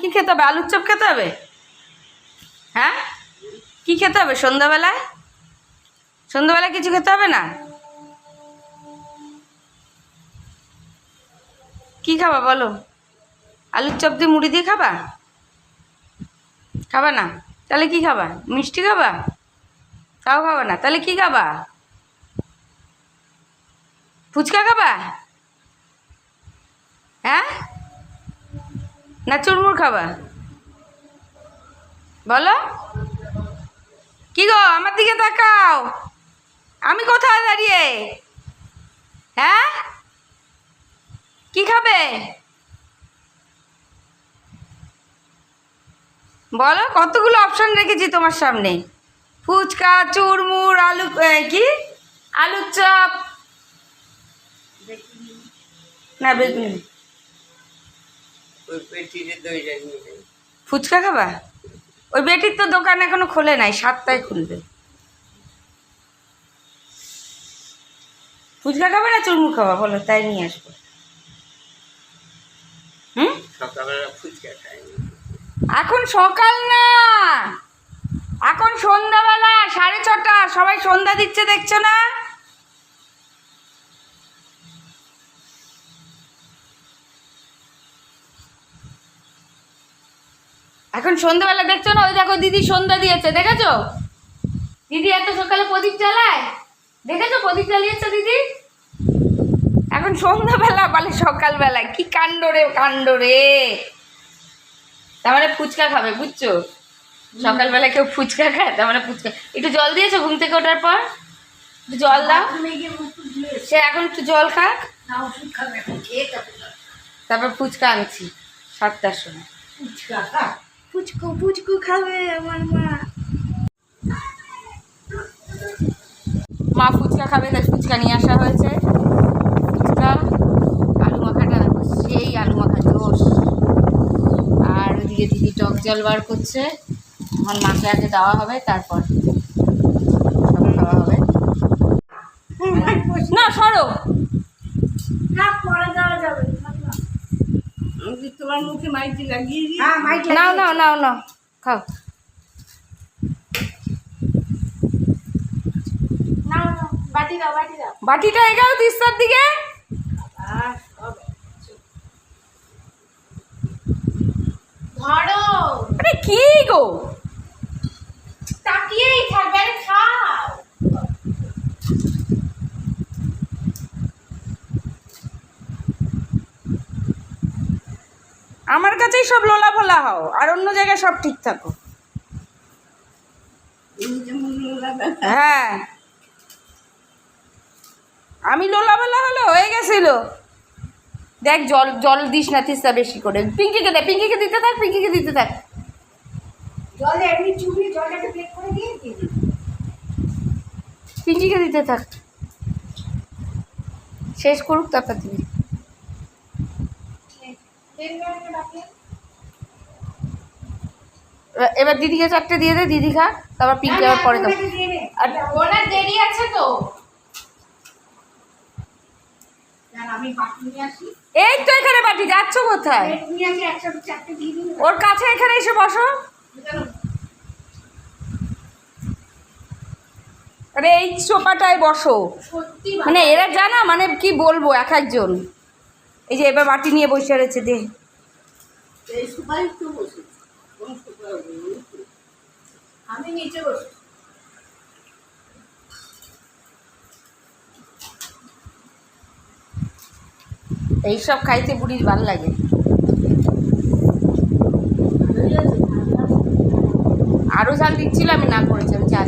কি খেতে হবে? আলুর চপ খেতে হবে? হ্যাঁ, কি খেতে হবে সন্ধ্যাবেলায়? সন্ধ্যাবেলায় কিছু খেতে হবে না? কি খাবা বলো? আলুর চপ দিয়ে মুড়ি দিয়ে খাবা? খাবা না? তাহলে কি খাবা? মিষ্টি খাবা? তাও খাবা না? তাহলে কি খাবা? ফুচকা খাবা? হ্যাঁ, না চুরমুর খাবা? বলো। কি গো, আমার দিকে তাকাও। আমি কোথায় দাঁড়িয়ে? হ্যাঁ, কি খাবে বলো? কতগুলো অপশন রেখেছি তোমার সামনে। ফুচকা, চুরমুর, আলু কি আলুর চপ, না বেগুনি। ফুচকা খাবা? ওই বেটির তো দোকান এখনো খোলে নাই, 7টায় খুলবে। ফুচকা খাবে না চুরমুর খাবা বলো, তাই নিয়ে আসবো। হুম, সকালবেলা ফুচকা খাই। এখন সকাল না, এখন সন্ধ্যাবেলা 6:30। সবাই সন্ধ্যা দিচ্ছে, দেখছো না? এখন সন্ধ্যাবেলা দেখছো না? ওই দেখো দিদি সন্ধ্যা দিয়েছে, দেখেছো? দিদি এত সকালে প্রদীপ জ্বালায়, দেখেছো? প্রদীপ জ্বালিয়েছে দিদি। এখন সন্ধ্যাবেলা বলে সকালবেলা, কি কাণ্ড রে কাণ্ড রে। তার মানে ফুচকা খাবে, বুঝছো? সকালবেলা কেউ ফুচকা খায়, তার মানে ফুচকা। একটু জল দিয়েছো ঘুম থেকে ওঠার পর? একটু জল দাও। সে এখন একটু জল খাক, তারপর ফুচকা আনছি 7টার সময়। ফুচকু ফুচকু খাবে আমার মা। মা ফুচকা খাবে, তাই ফুচকা নিয়ে আসা হয়েছে। ফুচকা, আলু মাখাটা দেখো, সেই আলু মাখা জোশ। আর ওইদিকে দিদি টক জল বার করছে। আমার মাকে আগে দেওয়া হবে, তারপর সব খাওয়া হবে। না সরো, তোমার মুখে মাইটি লাগিয়ে দিই। নাও নাও নাও নাও, খাও। বাটিটা এগাও তিস্তার দিকে। ধরো, আরে কি গো, তাকিয়েই থাকবে, আরে খাও। আমার কাছেই সব লোলা ফোলা হও, আর অন্য জায়গায় সব ঠিক থাকো। হ্যাঁ, আমি লোলা ফোলা হলো হয়ে গেছিল। দেখ জল জল দিস না তিস্তা বেশি করে। পিঙ্কিকে দে, পিঙ্কিকে দিতে থাক, পিঙ্কিকে দিতে থাক। জলে এমনি চুবিয়ে জলটাকে বের করে দিয়ে দিবি। পিঙ্কিকে দিতে থাক, শেষ করুক তারপর দিবি। এবার দিদিকে 4টে দিয়ে দে, দিদি খা, তারপর পিঙ্কি আবার পরে দেবো। আর ওনার দেরি আছে তো। আমি বাকি নিয়ে আসি। এই তো এখানে বাটি, যাচ্ছ কোথায়? নিয়ে আসি, একসাথে 4টে দিয়ে দিন। ওর কাছে এখানে এসে বসো। আরে এই সোফাটায় বসো। সত্যি মানে এরা জানা, মানে কি বলবো, এক একজন। এই যে এবার বাটি নিয়ে বসে রয়েছে, দে। এই সুপারি তো বসে আমি নিচে বসি। এইসব খাইতে বুড়ির ভাল লাগে। আরো ঝাল দিচ্ছিল, আমি না করেছি, আমি চাল।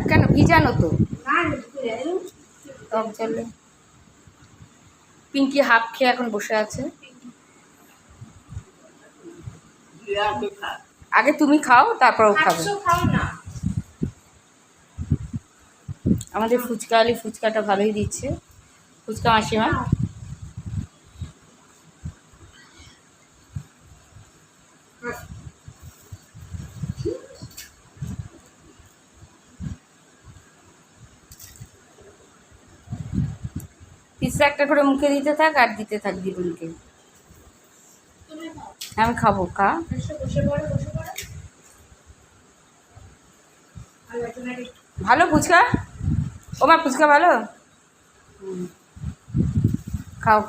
কেন ভিজানো তো টক জলে। পিঙ্কি হাফ খেয়ে এখন বসে আছে। আগে তুমি খাও, তারপর ও খাবে। খাও না। আমাদের ফুচকা আলি ফুচকাটা ভালোই দিচ্ছে, ফুচকা মাসিমা। তিস্তা একটা করে মুখে দিতে থাক আর দিতে থাক দিদুনকে। আমি খাবো, খা। বসে বসে পড়ো, বসে পড়ো। আর একজন আগে ভালো ফুচকা? ও মা ফুচকা ভালো? খাও।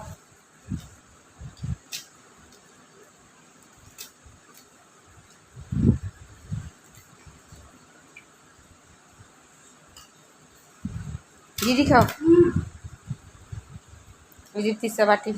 দিদি খাও। ওই যে তিস্তা বাটি।